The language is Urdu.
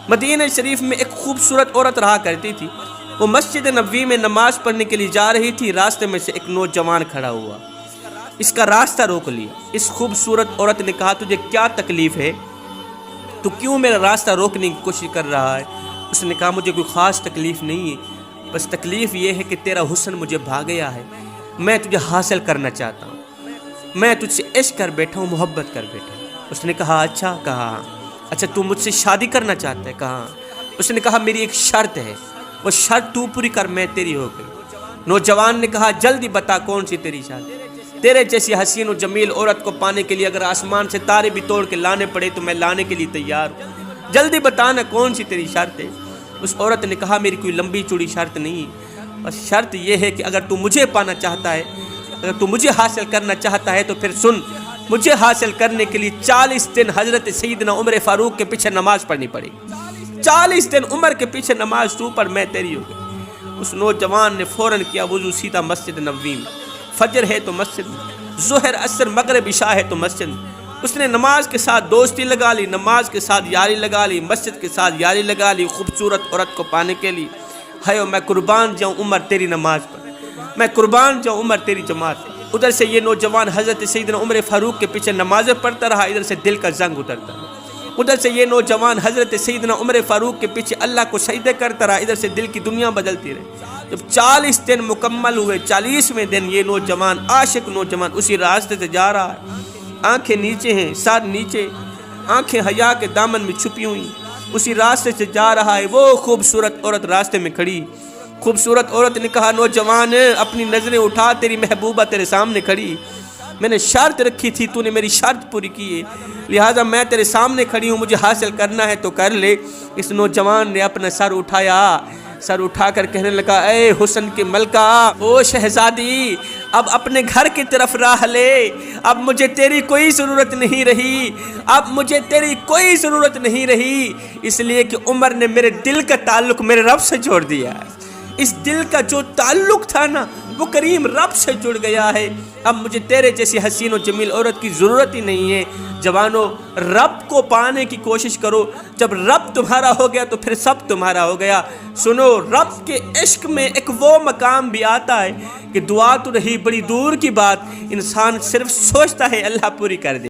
مدینہ شریف میں ایک خوبصورت عورت رہا کرتی تھی۔ وہ مسجد نبوی میں نماز پڑھنے کے لیے جا رہی تھی، راستے میں سے ایک نوجوان کھڑا ہوا، اس کا راستہ روک لیا۔ اس خوبصورت عورت نے کہا تجھے کیا تکلیف ہے؟ تو کیوں میرا راستہ روکنے کی کوشش کر رہا ہے؟ اس نے کہا مجھے کوئی خاص تکلیف نہیں ہے، بس تکلیف یہ ہے کہ تیرا حسن مجھے بھا گیا ہے، میں تجھے حاصل کرنا چاہتا ہوں، میں تجھ سے عشق کر بیٹھا ہوں، محبت کر بیٹھا ہوں۔ اس نے کہا اچھا، کہا اچھا تو مجھ سے شادی کرنا چاہتا ہے؟ کہا۔ اس نے کہا میری ایک شرط ہے، وہ شرط تو پوری کر، میں تیری ہو گئی۔ نوجوان نے کہا جلدی بتا کون سی تیری شرط؟ تیرے جیسی حسین و جمیل عورت کو پانے کے لیے اگر آسمان سے تارے بھی توڑ کے لانے پڑے تو میں لانے کے لیے تیار ہوں، جلدی بتانا کون سی تیری شرط ہے؟ اس عورت نے کہا میری کوئی لمبی چوڑی شرط نہیں، بس شرط یہ ہے کہ اگر تو مجھے پانا چاہتا ہے، اگر تو مجھے حاصل کرنا چاہتا ہے تو پھر سن، مجھے حاصل کرنے کے لیے 40 دن حضرت سیدنا عمر فاروق کے پیچھے نماز پڑھنی پڑے گی، 40 دن عمر کے پیچھے نماز تو پر میں تیری ہو گئی۔ اس نوجوان نے فوراً کیا وضو، سیدھا مسجد نبوی میں، فجر ہے تو مسجد میں، ظہر عصر مغرب عشاء ہے تو مسجد میں۔ اس نے نماز کے ساتھ دوستی لگا لی، نماز کے ساتھ یاری لگا لی، مسجد کے ساتھ یاری لگا لی، خوبصورت عورت کو پانے کے لیے۔ ہیو میں قربان جاؤں عمر تیری نماز پر، میں قربان جاؤں عمر تیری جماعت پر۔ ادھر سے یہ نوجوان حضرت سیدنا عمر فاروق کے پیچھے نمازیں پڑھتا رہا، ادھر سے دل کا زنگ اترتا رہا۔ ادھر سے یہ نوجوان حضرت سیدنا عمر فاروق کے پیچھے اللہ کو سجدے کرتا رہا، ادھر سے دل کی دنیا بدلتی رہی۔ جب 40 دن مکمل ہوئے، 40ویں دن یہ نوجوان، عاشق نوجوان اسی راستے سے جا رہا ہے، آنکھیں نیچے ہیں، سر نیچے، آنکھیں حیا کے دامن میں چھپی ہوئی، اسی راستے سے جا رہا ہے۔ وہ خوبصورت عورت راستے میں کھڑی، خوبصورت عورت نے کہا نوجوان اپنی نظریں اٹھا، تیری محبوبہ تیرے سامنے کھڑی، میں نے شرط رکھی تھی، تو نے میری شرط پوری کی ہے، لہٰذا میں تیرے سامنے کھڑی ہوں، مجھے حاصل کرنا ہے تو کر لے۔ اس نوجوان نے اپنا سر اٹھایا، سر اٹھا کر کہنے لگا اے حسن کی ملکہ، او شہزادی، اب اپنے گھر کی طرف راہ لے، اب مجھے تیری کوئی ضرورت نہیں رہی، اب مجھے تیری کوئی ضرورت نہیں رہی، اس لیے کہ عمر نے میرے دل کا تعلق میرے رب سے جوڑ دیا ہے۔ اس دل کا جو تعلق تھا نا وہ کریم رب سے جڑ گیا ہے، اب مجھے تیرے جیسی حسین و جمیل عورت کی ضرورت ہی نہیں ہے۔ جوانوں، رب کو پانے کی کوشش کرو، جب رب تمہارا ہو گیا تو پھر سب تمہارا ہو گیا۔ سنو، رب کے عشق میں ایک وہ مقام بھی آتا ہے کہ دعا تو رہی بڑی دور کی بات، انسان صرف سوچتا ہے اللہ پوری کر دے۔